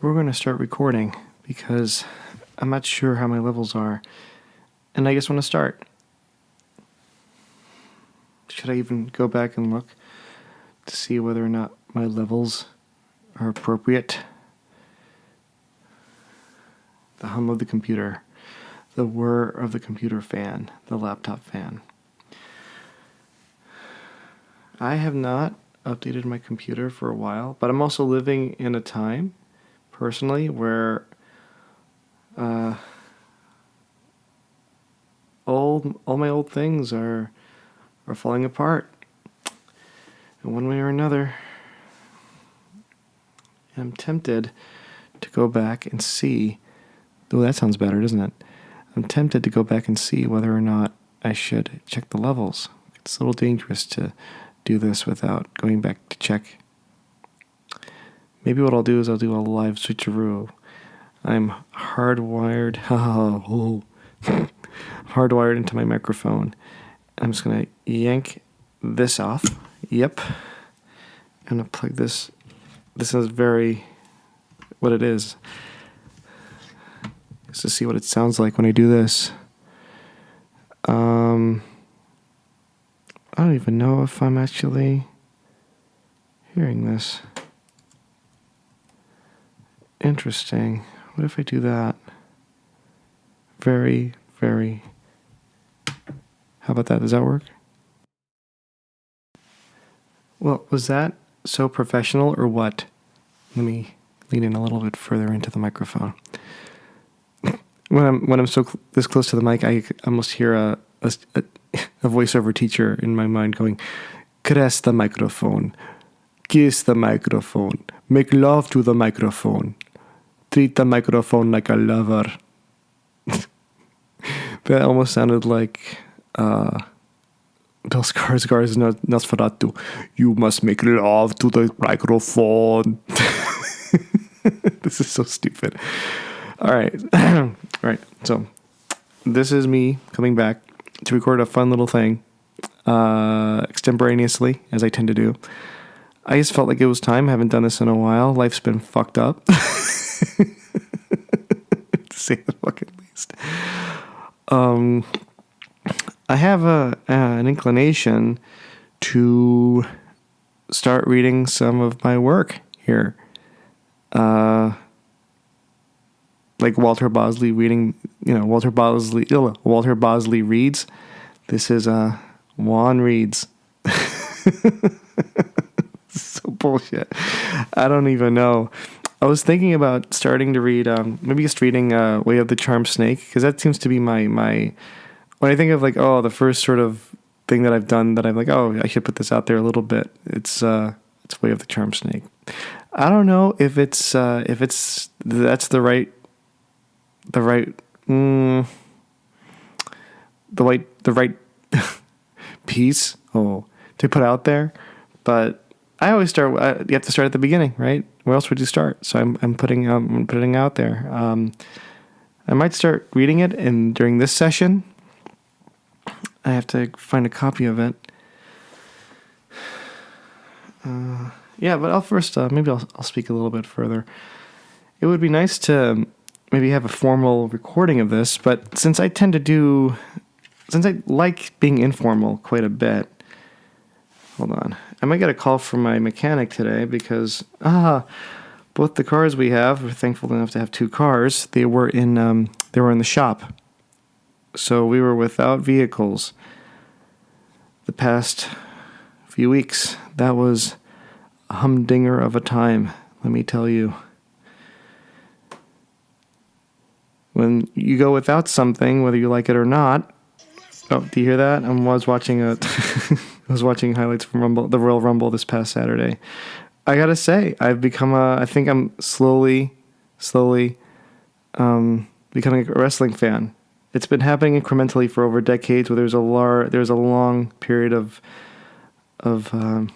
we're going to start recording because I'm not sure how my levels are. And I just want to start. Should I even go back and look to see whether or not my levels are appropriate? The hum of the computer, the whir of the computer fan, the laptop fan. I have not updated my computer for a while, but I'm also living in a time, personally, where all my old things are falling apart in one way or another. And I'm tempted to go back and see. Oh, that sounds better, doesn't it? I'm tempted to go back and see whether or not I should check the levels. It's a little dangerous to do this without going back to check. Maybe what I'll do is I'll do a live switcheroo. I'm hardwired hardwired into my microphone. I'm just going to yank this off. Yep. I'm going to plug this. This is what it is. Just to see what it sounds like when I do this. I don't even know if I'm actually hearing this. Interesting. What if I do that? Very. How about that? Does that work? Well, was that so professional or what? Let me lean in a little bit further into the microphone. When I'm this close to the mic, I almost hear a voiceover teacher in my mind going, "Caress the microphone, kiss the microphone, make love to the microphone, treat the microphone like a lover." That almost sounded like Bill Skarsgård's Nosferatu. You must make love to the microphone. This is so stupid. All right. All right. So this is me coming back to record a fun little thing extemporaneously, as I tend to do. I just felt like it was time. I haven't done this in a while. Life's been fucked up. To say the fucking least. I have an inclination to start reading some of my work here. Like Walter Bosley reading, Walter Bosley reads. This is Juan reads. So bullshit. I don't even know. I was thinking about starting to read, maybe just reading Way of the Charmed Snake, because that seems to be my when I think of the first sort of thing that I've done that I'm like, oh, I should put this out there a little bit. It's Way of the Charmed Snake. I don't know if that's the right piece to put out there, but I always start. You have to start at the beginning, right? Where else would you start? So I'm putting it out there. I might start reading it during this session. I have to find a copy of it. But I'll first maybe I'll speak a little bit further. It would be nice to maybe have a formal recording of this, but since I like being informal quite a bit. Hold on. I might get a call from my mechanic today because both the cars we have, we're thankful enough to have two cars. They were in the shop. So we were without vehicles the past few weeks. That was a humdinger of a time, let me tell you. When you go without something, whether you like it or not. Oh, do you hear that? I was watching highlights from the Royal Rumble this past Saturday. I gotta say, I've become I think I'm slowly becoming a wrestling fan. It's been happening incrementally for over decades, where there's a long period of an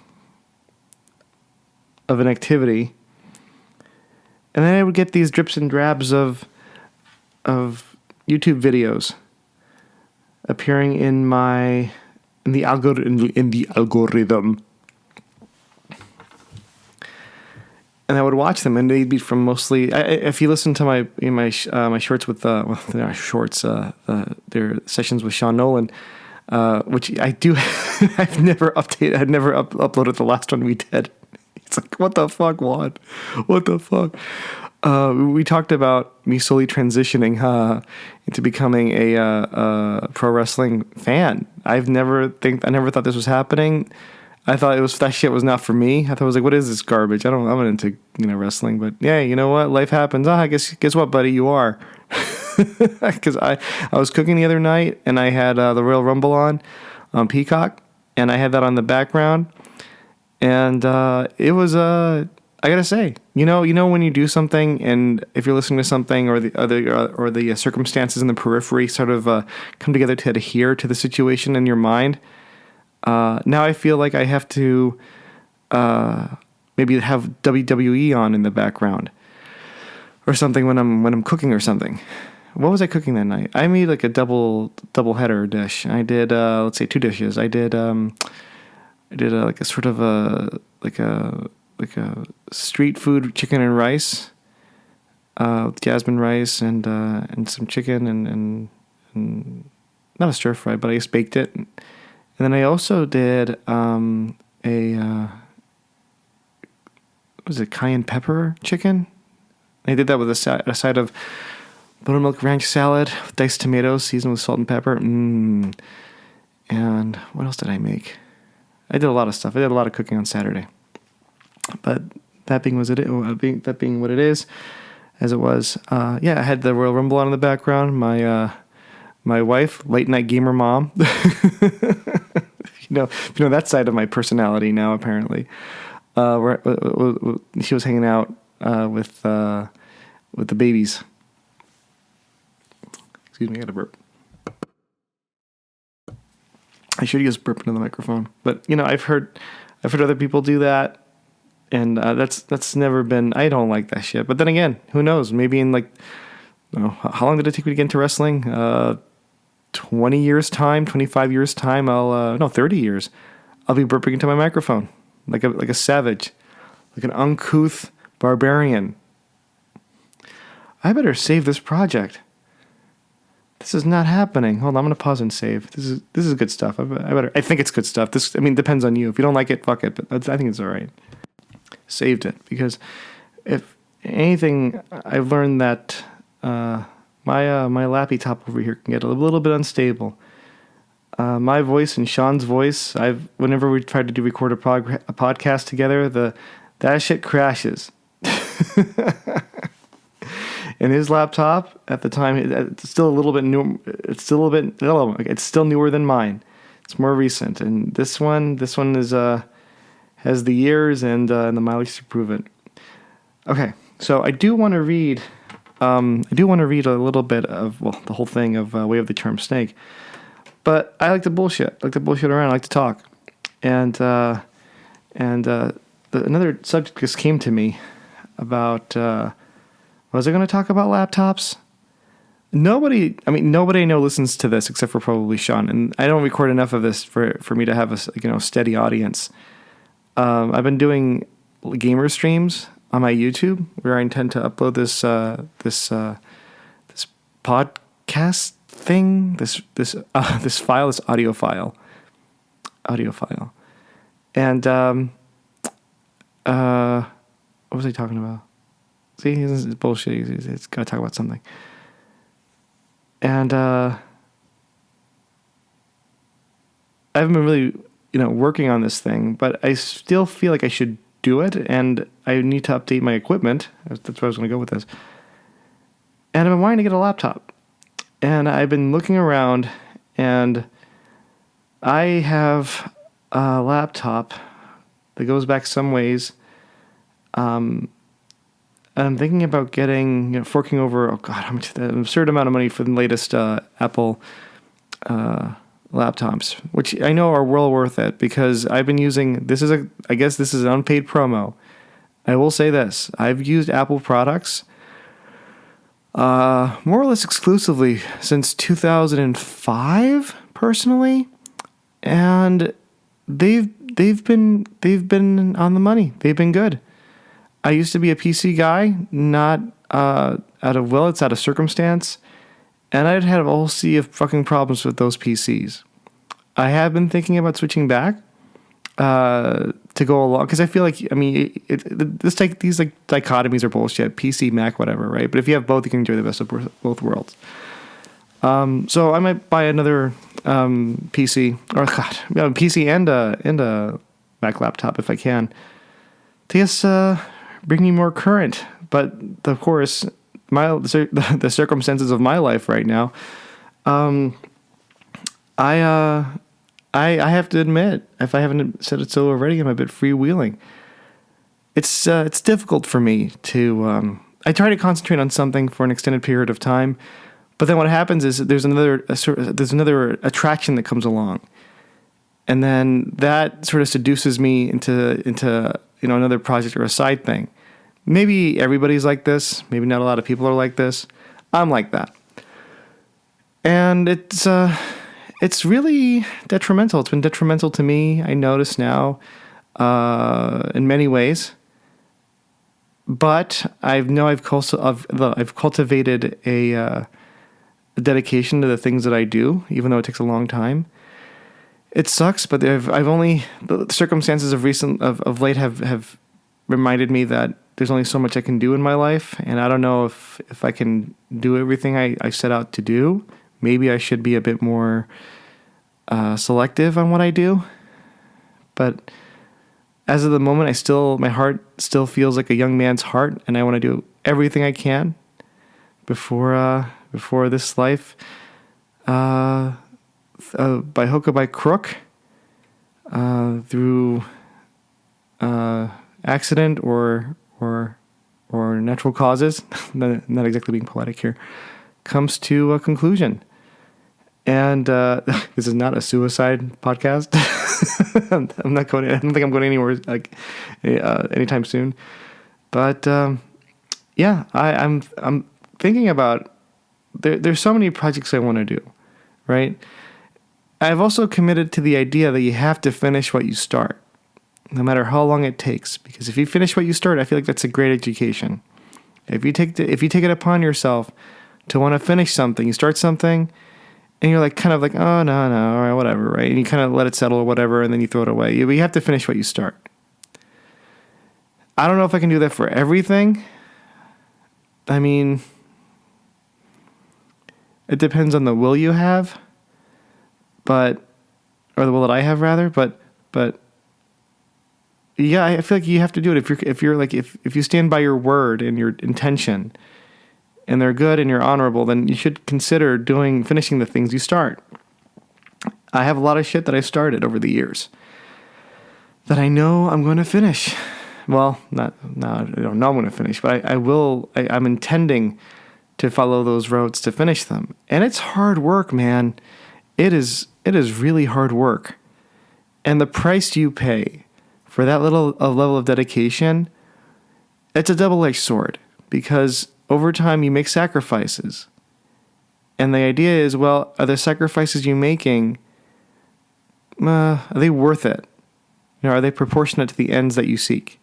activity, and then I would get these drips and drabs of YouTube videos appearing in the algorithm. and I would watch them, and they'd be from mostly. If you listen to my shorts with they're not shorts, their sessions with Sean Nolan, which I do. I've never updated. I'd never uploaded the last one we did. It's like, what the fuck, Juan? What the fuck? We talked about me slowly transitioning into becoming a pro wrestling fan. I never thought this was happening. I thought that shit was not for me. I thought it was like, what is this garbage? I'm not into wrestling, but yeah, you know what? Life happens. I guess what, buddy? You are. Because I was cooking the other night and I had the Royal Rumble on Peacock, and I had that on the background, and it was I gotta say, you know when you do something, and if you're listening to something, or the circumstances in the periphery sort of come together to adhere to the situation in your mind. Now I feel like I have to maybe have WWE on in the background or something when I'm cooking or something. What was I cooking that night? I made like a double header dish. I did let's say 2 dishes. I did like a sort of like a street food chicken and rice, with jasmine rice and some chicken and not a stir fry, but I just baked it. And then I also did cayenne pepper chicken? I did that with a side of buttermilk ranch salad with diced tomatoes seasoned with salt and pepper. And what else did I make? I did a lot of stuff. I did a lot of cooking on Saturday. But that being what it is, as it was, I had the Royal Rumble on in the background. My wife, late night gamer mom. You know that side of my personality now. Apparently, she was hanging out with the babies. Excuse me, I got to burp. I should use burp into the microphone, but I've heard other people do that, and that's never been. I don't like that shit. But then again, who knows? Maybe in how long did it take me to get into wrestling? 20 years time, 25 years time, 30 years, I'll be burping into my microphone like a savage, like an uncouth barbarian. I better save this project. This is not happening. Hold on, I'm gonna pause and save. This is good stuff. I think it's good stuff. Depends on you. If you don't like it, fuck it. But I think it's all right. Saved it because if anything, I've learned that. My lappy top over here can get a little bit unstable. My voice and Sean's voice, whenever we try to record a podcast together, that shit crashes. And his laptop at the time, it's still a little bit new. It's still newer than mine. It's more recent, and this one is has the years and the mileage to prove it. Okay, so I do want to read. A little bit of the whole thing of Way of the Charmed Snake, but I like to bullshit. Around. I like to talk, and another subject just came to me about. Was I going to talk about laptops? Nobody I know listens to this except for probably Sean, and I don't record enough of this for me to have a steady audience. I've been doing gamer streams on my YouTube where I intend to upload this podcast thing, this audio file, and what was I talking about? See, this is bullshit. He's got to talk about something. And I haven't been really, working on this thing, but I still feel like I should do it, and I need to update my equipment. That's where I was going to go with this. And I've been wanting to get a laptop. And I've been looking around, and I have a laptop that goes back some ways. I'm thinking about getting, forking over, how much, an absurd amount of money for the latest Apple laptops, which I know are well worth it because I've been using, I guess this is an unpaid promo. I will say this, I've used Apple products more or less exclusively since 2005, personally, and they've been on the money. They've been good. I used to be a PC guy, not out of will, it's out of circumstance. And I'd had a whole sea of fucking problems with those PCs. I have been thinking about switching back to go along, because I feel like, I mean, these like dichotomies are bullshit. PC, Mac, whatever, right? But if you have both, you can enjoy the best of both worlds. So I might buy another PC, or PC and a Mac laptop if I can. To guess bring me more current, but of course, the circumstances of my life right now, I have to admit, if I haven't said it so already, I'm a bit freewheeling. It's difficult for me to. I try to concentrate on something for an extended period of time, but then what happens is there's another attraction that comes along, and then that sort of seduces me into another project or a side thing. Maybe everybody's like this. Maybe not a lot of people are like this. I'm like that, and it's really detrimental. It's been detrimental to me, I notice now, in many ways. But I've cultivated a dedication to the things that I do, even though it takes a long time. It sucks, but the circumstances of late have reminded me that there's only so much I can do in my life, and I don't know if I can do everything I set out to do. Maybe I should be a bit more selective on what I do. But as of the moment, my heart still feels like a young man's heart, and I want to do everything I can before this life, by hook or by crook, through accident or natural causes, not exactly being poetic here, comes to a conclusion. And this is not a suicide podcast. I'm not going. I don't think I'm going anywhere anytime soon. But yeah, I'm thinking about. There's so many projects I want to do, right? I've also committed to the idea that you have to finish what you start, no matter how long it takes. Because if you finish what you start, I feel like that's a great education. If you take it upon yourself to want to finish something, you start something, and you're kind of like, oh, no, all right, whatever, right? And you kind of let it settle or whatever, and then you throw it away. You have to finish what you start. I don't know if I can do that for everything. I mean, it depends on the will you have, or the will that I have rather, but yeah, I feel like you have to do it if you stand by your word and your intention, and they're good and you're honorable, then you should consider finishing the things you start. I have a lot of shit that I started over the years that I know I'm going to finish. Well, I don't know I'm going to finish, but I will. I'm intending to follow those roads to finish them. And it's hard work, man. It is really hard work. And the price you pay for that level of dedication, it's a double-edged sword, because over time you make sacrifices. And the idea is, well, are the sacrifices you're making, are they worth it? Are they proportionate to the ends that you seek?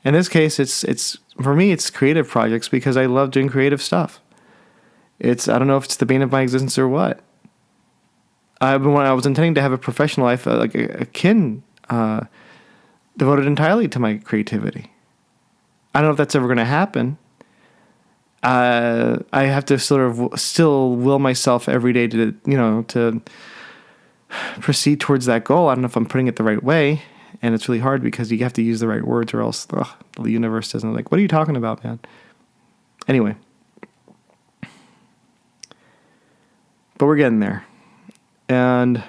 In this case, it's for me, it's creative projects, because I love doing creative stuff. I don't know if it's the bane of my existence or what. I was intending to have a professional life, like a kin, devoted entirely to my creativity. I don't know if that's ever going to happen. I have to sort of still will myself every day to proceed towards that goal. I don't know if I'm putting it the right way, and it's really hard because you have to use the right words, or else the universe doesn't what are you talking about, man? Anyway, but we're getting there, and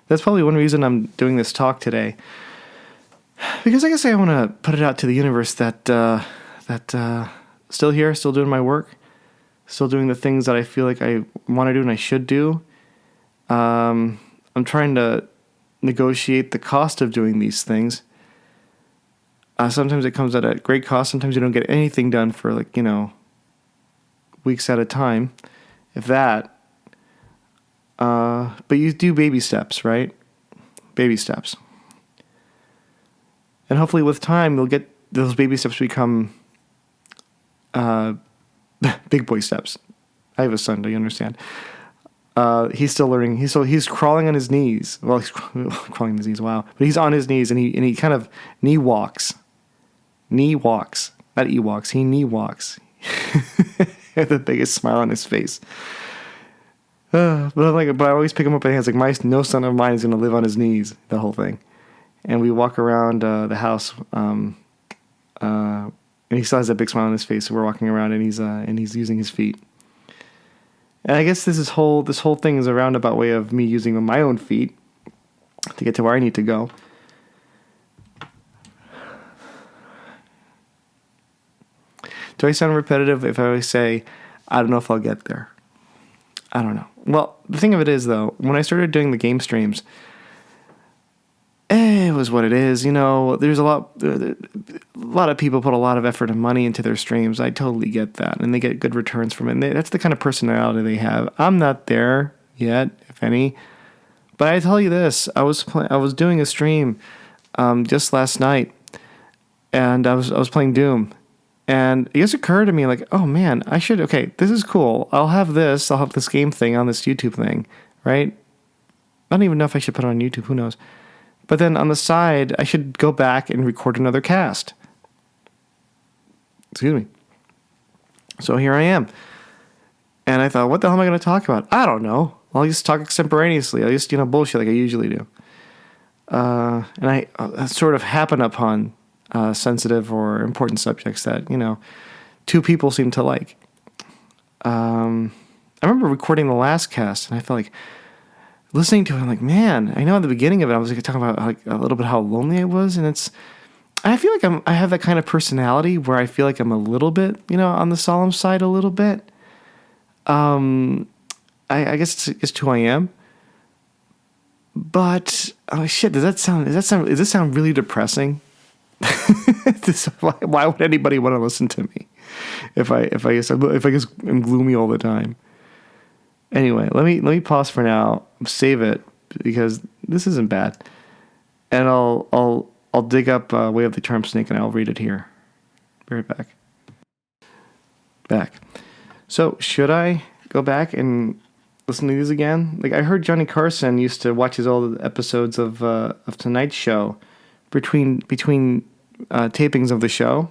that's probably one reason I'm doing this talk today, because I guess I want to put it out to the universe that still here, still doing my work, still doing the things that I feel like I want to do and I should do. I'm trying to negotiate the cost of doing these things. Sometimes it comes at a great cost. Sometimes you don't get anything done for weeks at a time, if that. But you do baby steps, right? Baby steps. And hopefully with time, you'll get those baby steps become big boy steps. I have a son. Do you understand? He's still learning. He's crawling on his knees. Well, he's crawling on his knees. Wow! But he's on his knees, and he kind of knee walks. Knee walks, not Ewoks. He knee walks. The biggest smile on his face. But I always pick him up and hands like no son of mine is going to live on his knees. The whole thing, and we walk around the house. And he still has that big smile on his face. So we're walking around, and he's using his feet. And I guess this whole thing is a roundabout way of me using my own feet to get to where I need to go. Do I sound repetitive if I always say, I don't know if I'll get there? I don't know. Well, the thing of it is, though, when I started doing the game streams, it was what it is. There's a lot of people put a lot of effort and money into their streams. I totally get that. And they get good returns from it. And that's the kind of personality they have. I'm not there yet, if any. But I tell you this, I was doing a stream just last night. And I was playing Doom. And it just occurred to me like, oh man, this is cool. I'll have this game thing on this YouTube thing, right? I don't even know if I should put it on YouTube. Who knows? But then on the side, I should go back and record another cast. Excuse me. So here I am. And I thought, what the hell am I going to talk about? I don't know. I'll just talk extemporaneously. I'll just, bullshit like I usually do. And I sort of happen upon sensitive or important subjects that, two people seem to like. I remember recording the last cast, and I felt like listening to it, I'm like, man, I know at the beginning of it, I was talking about like a little bit how lonely I was, and I feel like I have that kind of personality where I feel like I'm a little bit, on the solemn side a little bit. I guess it's who I am. But oh shit, does this sound really depressing? Why would anybody want to listen to me if I just am gloomy all the time? Anyway, let me pause for now, save it because this isn't bad, and I'll dig up Way of the Charmed Snake and I'll read it here. Be right back. So should I go back and listen to these again? Like I heard Johnny Carson used to watch his old episodes of Tonight's Show between tapings of the show.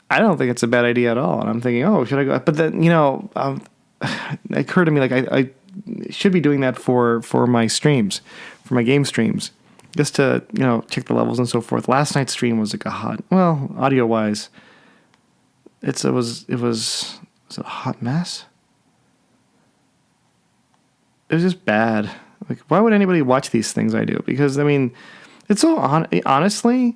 I don't think it's a bad idea at all. And I'm thinking, oh, should I go? But then, it occurred to me like I should be doing that for my streams, for my game streams, just to, check the levels and so forth. Last night's stream was like audio wise, it was a hot mess. It was just bad. Like, why would anybody watch these things I do? Because, it's so honestly,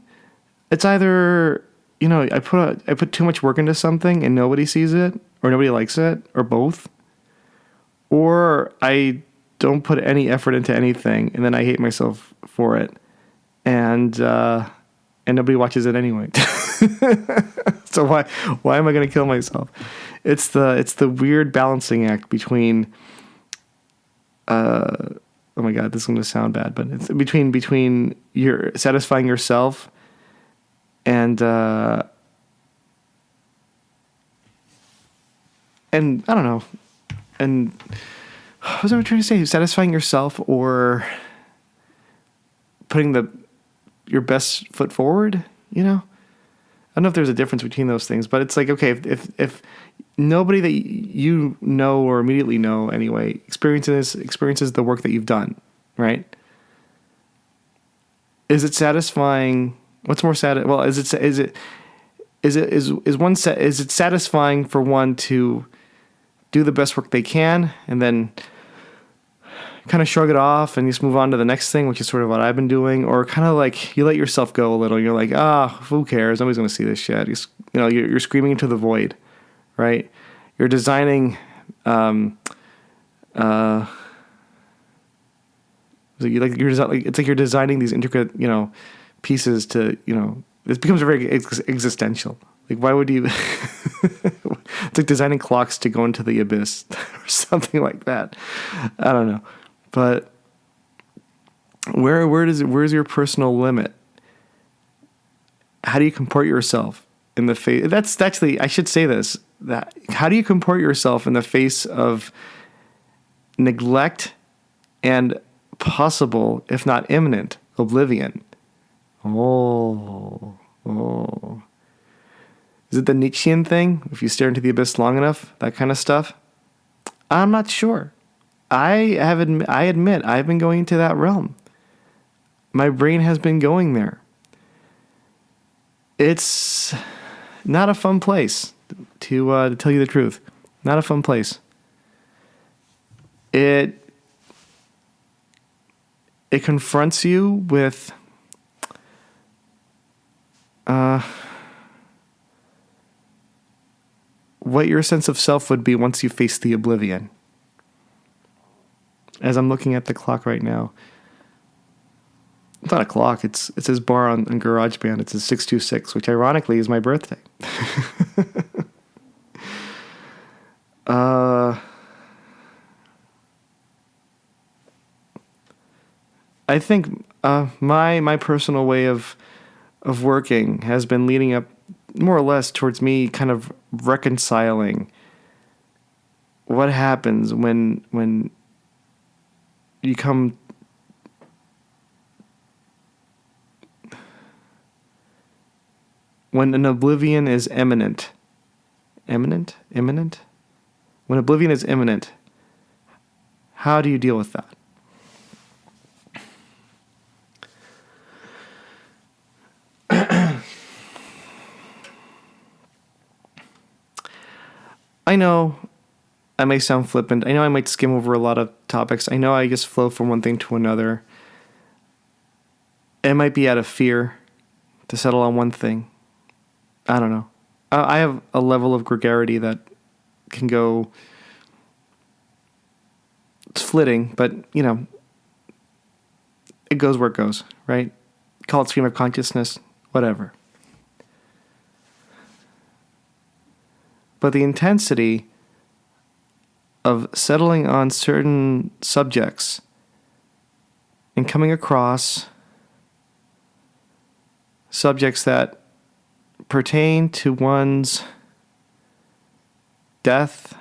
it's either, I put too much work into something and nobody sees it or nobody likes it or both, or I don't put any effort into anything and then I hate myself for it, and nobody watches it anyway. So why am I going to kill myself? It's the weird balancing act between oh my God, this is going to sound bad, but it's between your satisfying yourself and I don't know, and what was I trying to say? Satisfying yourself or putting your best foot forward, I don't know if there's a difference between those things, but it's like, okay, if nobody that you know or immediately know anyway experiences the work that you've done, right? Is it satisfying? What's more well, is it satisfying for one to do the best work they can and then kind of shrug it off and just move on to the next thing, which is sort of what I've been doing, or kind of like you let yourself go a little. You're like, who cares? Nobody's going to see this shit. You're screaming into the void, right? You're designing, it's like you're designing these intricate, pieces to, it becomes very existential. Like, why would you? It's like designing clocks to go into the abyss or something like that. I don't know, but where's your personal limit? how do you comport yourself in the face? That's actually, I should say this, that how do you comport yourself in the face of neglect and possible, if not imminent, oblivion? Oh. Is it the Nietzschean thing? If you stare into the abyss long enough, that kind of stuff? I'm not sure. I admit I've been going into that realm. My brain has been going there. It's not a fun place, to tell you the truth. Not a fun place. It confronts you with what your sense of self would be once you face the oblivion. As I'm looking at the clock right now, it's not a clock, it says bar on GarageBand. It says 626, which ironically is my birthday. I think my personal way of working has been leading up more or less towards me kind of reconciling what happens when you come when an oblivion is imminent. Imminent? When oblivion is imminent, how do you deal with that? I know I may sound flippant. I know I might skim over a lot of topics. I know I just flow from one thing to another. It might be out of fear to settle on one thing. I don't know. I have a level of gregarity that can go... It's flitting, but, it goes where it goes, right? Call it stream of consciousness, whatever. But the intensity of settling on certain subjects and coming across subjects that pertain to one's death,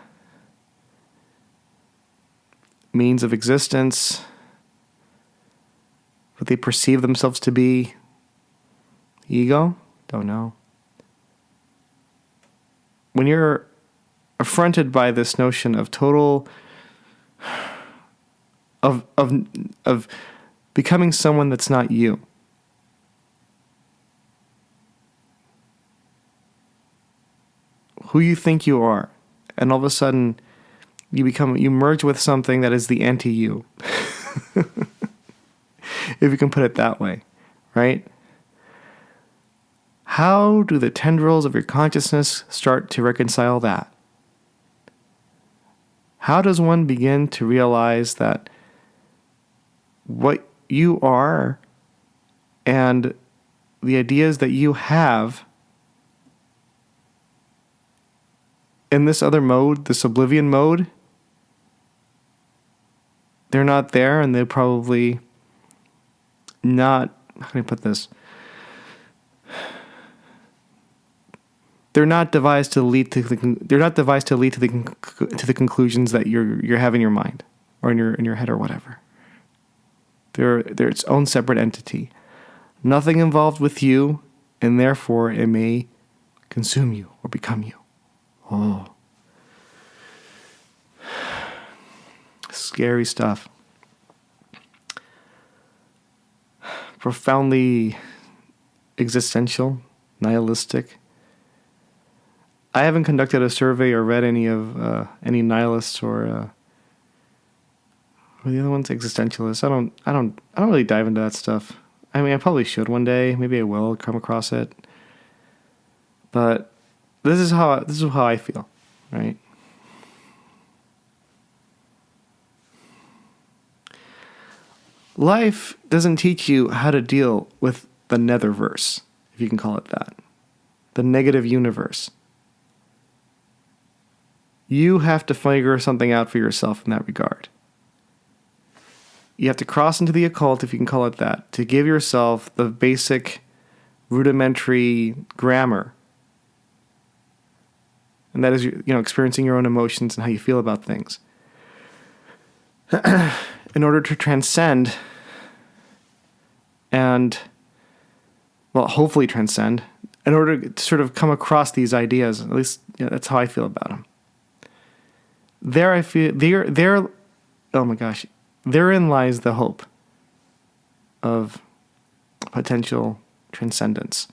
means of existence, what they perceive themselves to be, ego, don't know. When you're affronted by this notion of total of becoming someone that's not you, who you think you are, and all of a sudden you merge with something that is the anti-you, if you can put it that way, right? How do the tendrils of your consciousness start to reconcile that? How does one begin to realize that what you are and the ideas that you have in this other mode, this oblivion mode, they're not there, and they're probably not, how can I put this? They're not devised to lead to the conclusions that you have in your mind or in your head or whatever. They're its own separate entity. Nothing involved with you, and therefore it may consume you or become you. Oh. Scary stuff. Profoundly existential, nihilistic. I haven't conducted a survey or read any any nihilists or the other ones, existentialists. I don't really dive into that stuff. I mean, I probably should one day. Maybe I will come across it. But this is how I feel, right? Life doesn't teach you how to deal with the netherverse, if you can call it that. The negative universe. You have to figure something out for yourself in that regard. You have to cross into the occult, if you can call it that, to give yourself the basic rudimentary grammar. And that is, experiencing your own emotions and how you feel about things. In order to transcend and, hopefully transcend, in order to sort of come across these ideas, at least that's how I feel about them. Oh my gosh, therein lies the hope of potential transcendence,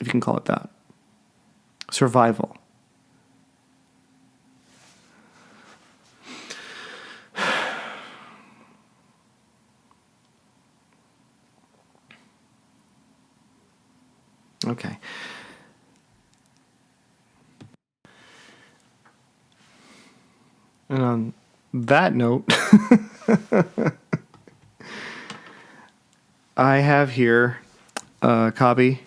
if you can call it that. Survival. Okay. And on that note, I have here a copy,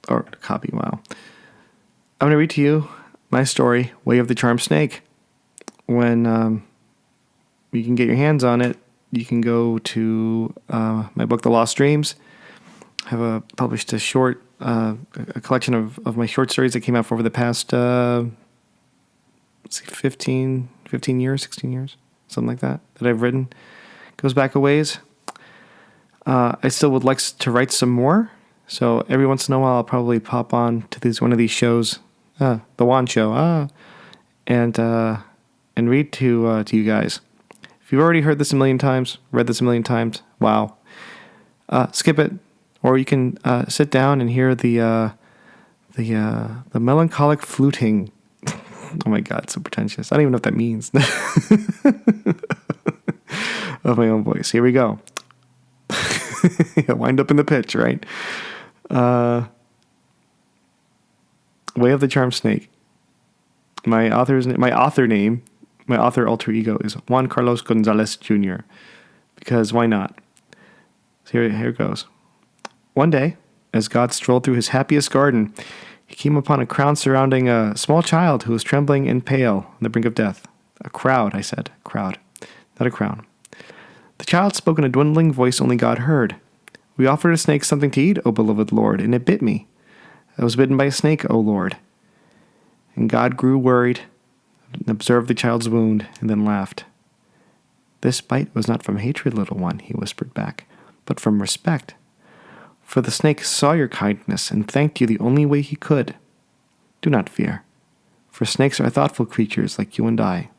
wow. I'm going to read to you my story, Way of the Charmed Snake. When you can get your hands on it, you can go to my book, The Lost Dreams. I have published a short, a collection of my short stories that came out for over the past 15 years, 16 years, something like that I've written. Goes back a ways. I still would like to write some more, so every once in a while I'll probably pop on to one of these shows, the Juan Show, and read to you guys. If you've already heard this a million times, read this a million times, wow, skip it, or you can sit down and hear the melancholic fluting. Oh my God, so pretentious. I don't even know what that means. Of my own voice. Here we go. Wind up in the pitch, right? Way of the Charmed Snake. My author alter ego is Juan Carlos Gonzalez Jr. Because why not? So here it goes. One day, as God strolled through his happiest garden, he came upon a crowd surrounding a small child who was trembling and pale on the brink of death. A crowd, I said. Crowd, not a crown. The child spoke in a dwindling voice only God heard. We offered a snake something to eat, O beloved Lord, and it bit me. I was bitten by a snake, O Lord. And God grew worried and observed the child's wound and then laughed. This bite was not from hatred, little one, he whispered back, but from respect. For the snake saw your kindness and thanked you the only way he could. Do not fear, for snakes are thoughtful creatures like you and I.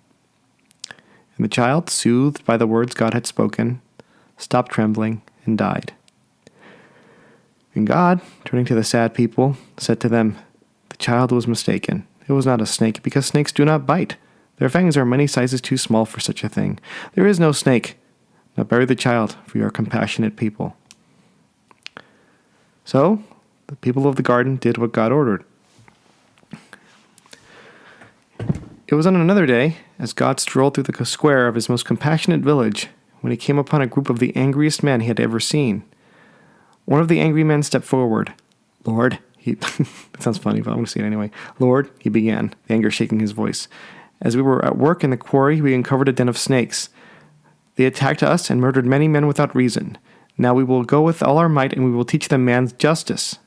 And the child, soothed by the words God had spoken, stopped trembling and died. And God, turning to the sad people, said to them, the child was mistaken. It was not a snake, because snakes do not bite. Their fangs are many sizes too small for such a thing. There is no snake. Now bury the child, for you are compassionate people. So, the people of the garden did what God ordered. It was on another day, as God strolled through the square of his most compassionate village, when he came upon a group of the angriest men he had ever seen. One of the angry men stepped forward. Lord, it sounds funny, but I'm going to say it anyway. Lord, he began, the anger shaking his voice. As we were at work in the quarry, we uncovered a den of snakes. They attacked us and murdered many men without reason. Now we will go with all our might, and we will teach them man's justice.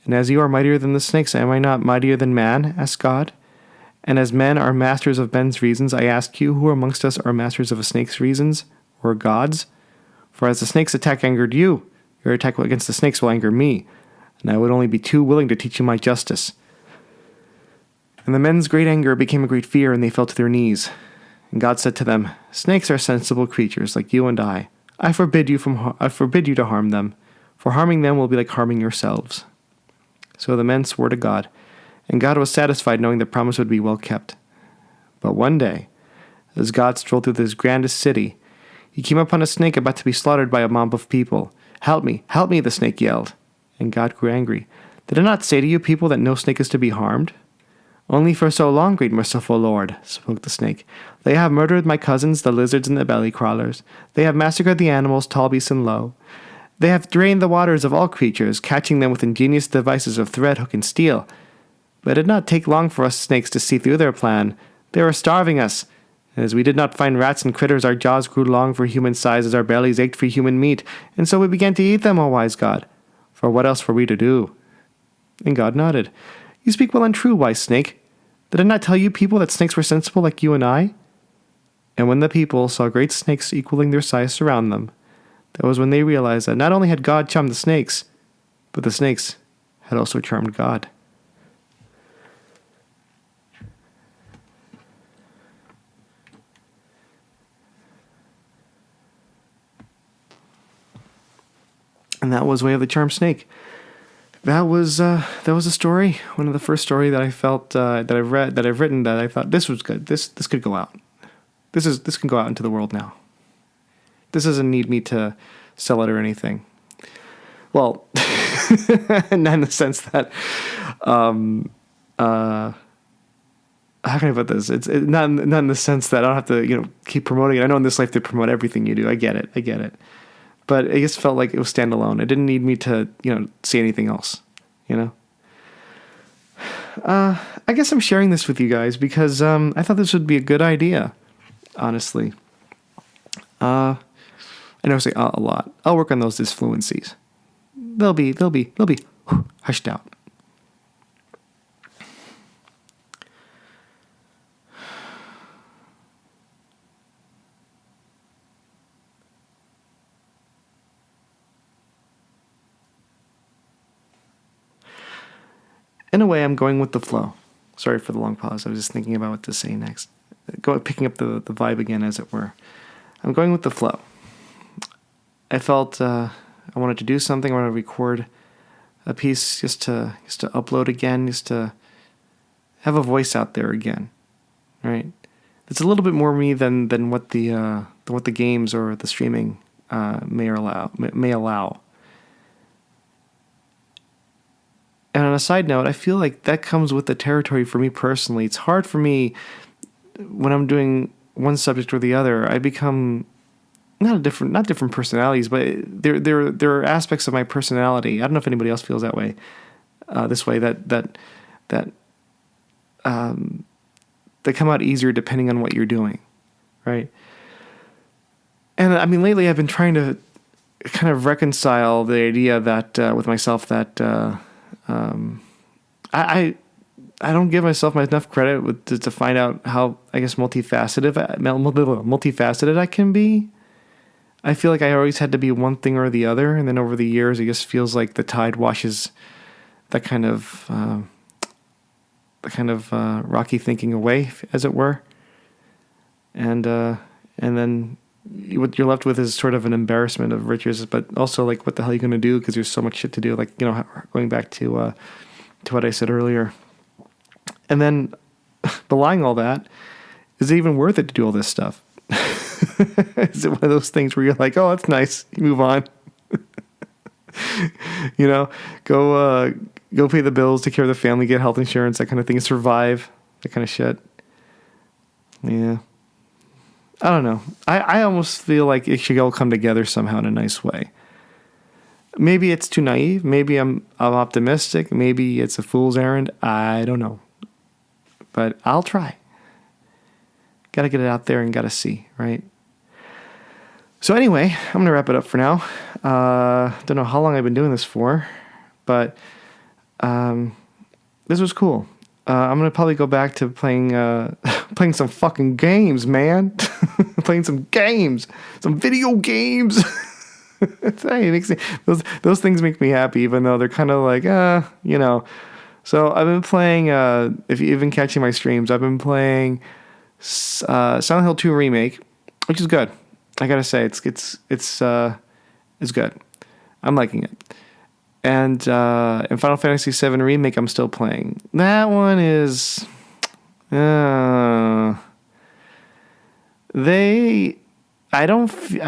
And as you are mightier than the snakes, am I not mightier than man? Asked God. And as men are masters of men's reasons, I ask you, who amongst us are masters of a snake's reasons, or God's? For as the snake's attack angered you, your attack against the snakes will anger me, and I would only be too willing to teach you my justice. And the men's great anger became a great fear, and they fell to their knees. And God said to them, snakes are sensible creatures like you and I. I forbid you to harm them, for harming them will be like harming yourselves. So the men swore to God, and God was satisfied knowing the promise would be well kept. But one day, as God strolled through this grandest city, he came upon a snake about to be slaughtered by a mob of people. Help me, the snake yelled. And God grew angry. Did I not say to you people that no snake is to be harmed? Only for so long, great merciful Lord, spoke the snake. They have murdered my cousins, the lizards and the belly crawlers. They have massacred the animals, tall, beasts, and low. They have drained the waters of all creatures, catching them with ingenious devices of thread, hook, and steel. But it did not take long for us snakes to see through their plan. They were starving us, As we did not find rats and critters, our jaws grew long for human size as our bellies ached for human meat, and so we began to eat them, O wise God. For what else were we to do? And God nodded. You speak well and true, wise snake. Did I not tell you people that snakes were sensible like you and I? And when the people saw great snakes equaling their size surround them, that was when they realized that not only had God charmed the snakes, but the snakes had also charmed God. And that was Way of the Charmed Snake. That was a story. One of the first story that I felt that I've written that I thought this was good. This could go out. This can go out into the world now. This doesn't need me to sell it or anything. Well, not in the sense that how can I put this? It's not in the sense that I don't have to keep promoting it. I know in this life they promote everything you do. I get it. But it just felt like it was standalone. It didn't need me to, say anything else, I guess I'm sharing this with you guys because I thought this would be a good idea, honestly. I know I say a lot. I'll work on those disfluencies. They'll be hushed out. In a way, I'm going with the flow. Sorry for the long pause. I was just thinking about what to say next. Picking up the vibe again, as it were. I'm going with the flow. I felt I wanted to do something. I wanted to record a piece just to upload again, just to have a voice out there again, right? It's a little bit more me than what the games or the streaming may allow. And on a side note, I feel like that comes with the territory for me personally. It's hard for me when I'm doing one subject or the other. I become not different personalities, but there are aspects of my personality. I don't know if anybody else feels that way, this way that come out easier depending on what you're doing, right? And I mean, lately I've been trying to kind of reconcile the idea that with myself that. I don't give myself enough credit to find out how, I guess, multifaceted I can be. I feel like I always had to be one thing or the other, and then over the years, it just feels like the tide washes that kind of rocky thinking away, as it were, and then what you're left with is sort of an embarrassment of riches, but also like, what the hell are you going to do? Because there's so much shit to do. Like, going back to what I said earlier. And then belying all that, is it even worth it to do all this stuff? Is it one of those things where you're like, oh, that's nice, you move on? Go pay the bills, take care of the family, get health insurance, that kind of thing, survive, that kind of shit. Yeah. I don't know. I almost feel like it should all come together somehow in a nice way. Maybe it's too naive. Maybe I'm optimistic. Maybe it's a fool's errand. I don't know. But I'll try. Got to get it out there and got to see, right? So anyway, I'm going to wrap it up for now. Don't know how long I've been doing this for, but this was cool. I'm going to probably go back to playing some fucking games, man. Playing some games. Some video games. Hey, it makes me, those things make me happy, even though they're kind of like, So I've been playing, if you've been catching my streams, I've been playing Silent Hill 2 Remake, which is good. I gotta say, it's good. I'm liking it. And in Final Fantasy VII Remake, I'm still playing. That one is... I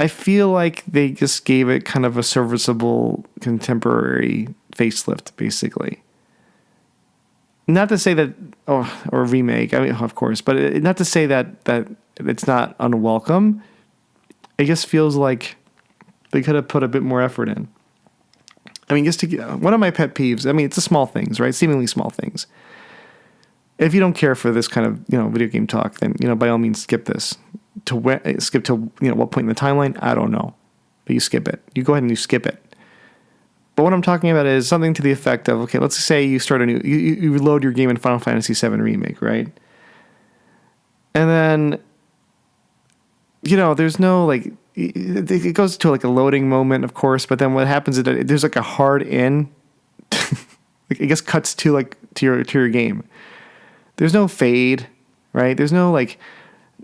feel like they just gave it kind of a serviceable contemporary facelift, basically. Not to say that... or remake, I mean, of course. But not to say that it's not unwelcome. It just feels like they could have put a bit more effort in. I mean, just to one of my pet peeves, I mean, it's the small things, right? Seemingly small things. if you don't care for this kind of, video game talk, then, by all means skip this. Skip to, what point in the timeline, I don't know. But you skip it. You go ahead and you skip it. But what I'm talking about is something to the effect of, okay, let's say you start you reload your game in Final Fantasy VII Remake, right? And then, there's no, like, it goes to, like, a loading moment, of course, but then what happens is that there's, like, a hard in. Like, I guess cuts to, like, to your game. There's no fade, right? There's no, like,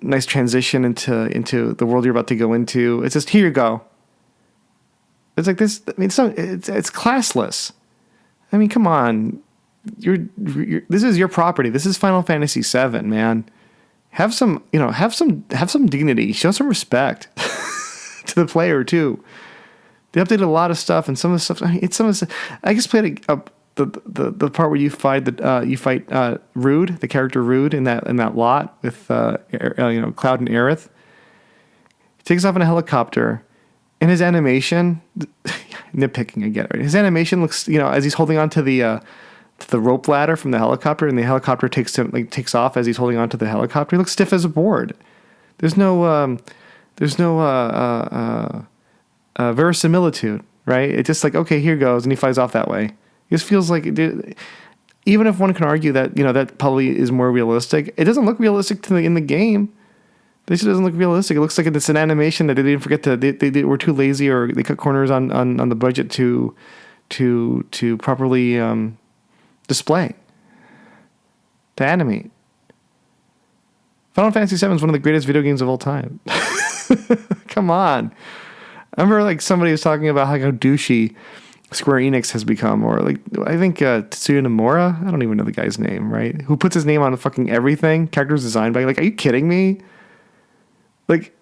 nice transition into the world you're about to go into. It's just, here you go. It's like this. I mean, it's classless. I mean, come on. This is your property. This is Final Fantasy VII, man. Have some dignity. Show some respect to the player too. They updated a lot of stuff, and some of the stuff. I just played the part where you fight Rude, the character Rude, in that lot with Cloud and Aerith. He takes off in a helicopter. And his animation, nitpicking, I get it. Right? His animation looks, as he's holding on to the rope ladder from the helicopter, and the helicopter takes off as he's holding on to the helicopter. He looks stiff as a board. There's no verisimilitude, right? It's just like, okay, here goes, and he flies off that way. It just feels like, even if one can argue that that probably is more realistic, it doesn't look realistic in the game. This doesn't look realistic. It looks like it's an animation that they didn't forget to. They were too lazy, or they cut corners on the budget to properly display, to animate. Final Fantasy VII is one of the greatest video games of all time. Come on, I remember like somebody was talking about how douchey Square Enix has become, or like I think Tetsuya Nomura. I don't even know the guy's name, right? Who puts his name on fucking everything? Characters designed by, like, are you kidding me? Like,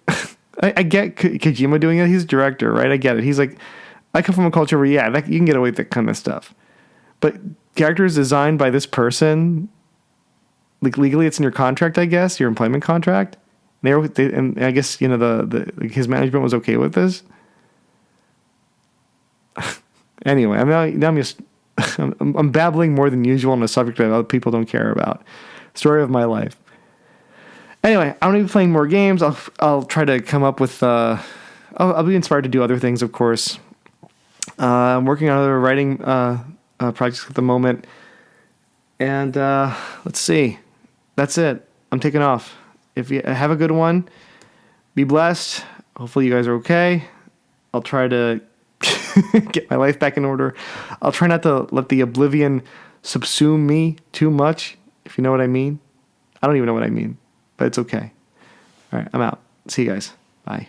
I get Kojima doing it. He's a director, right? I get it. He's like, I come from a culture where, you can get away with that kind of stuff. But characters designed by this person, like, legally it's in your contract, I guess, your employment contract. And I guess, his management was okay with this. Anyway, I'm babbling more than usual on a subject that other people don't care about. Story of my life. Anyway, I'm going to be playing more games. I'll try to come up with... I'll be inspired to do other things, of course. I'm working on other writing projects at the moment. And let's see. That's it. I'm taking off. If you have a good one, be blessed. Hopefully you guys are okay. I'll try to get my life back in order. I'll try not to let the oblivion subsume me too much, if you know what I mean. I don't even know what I mean. But it's okay. All right, I'm out. See you guys. Bye.